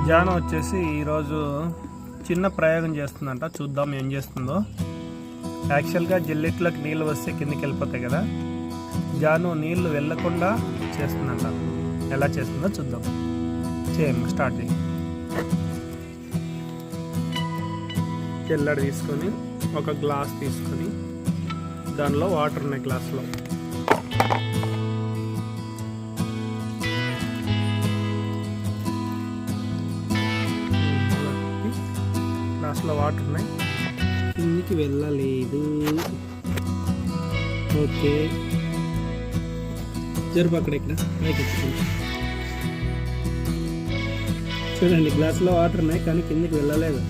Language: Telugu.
జాను వచ్చేసి ఈరోజు చిన్న ప్రయోగం చేస్తుందంట. చూద్దాం ఏం చేస్తుందో. యాక్చువల్గా జిల్లెట్లోకి నీళ్ళు వస్తే కిందికి వెళ్ళిపోతాయి కదా, జాను నీళ్లు వెళ్ళకుండా చేస్తుందంట. ఎలా చేస్తుందో చూద్దాం. చేయండి, స్టార్ట్ చేయి. జల్లెడ తీసుకొని ఒక గ్లాస్ తీసుకొని దానిలో వాటర్ ఉన్నాయి గ్లాస్లో. గ్లాస్లో వాటర్ ఉన్నాయి, కిందికి వెళ్ళలేదు. ఓకే, జరుపు అక్కడ ఇక్కడ చూడండి, గ్లాస్లో వాటర్ ఉన్నాయి కానీ కిందికి వెళ్ళలేదు.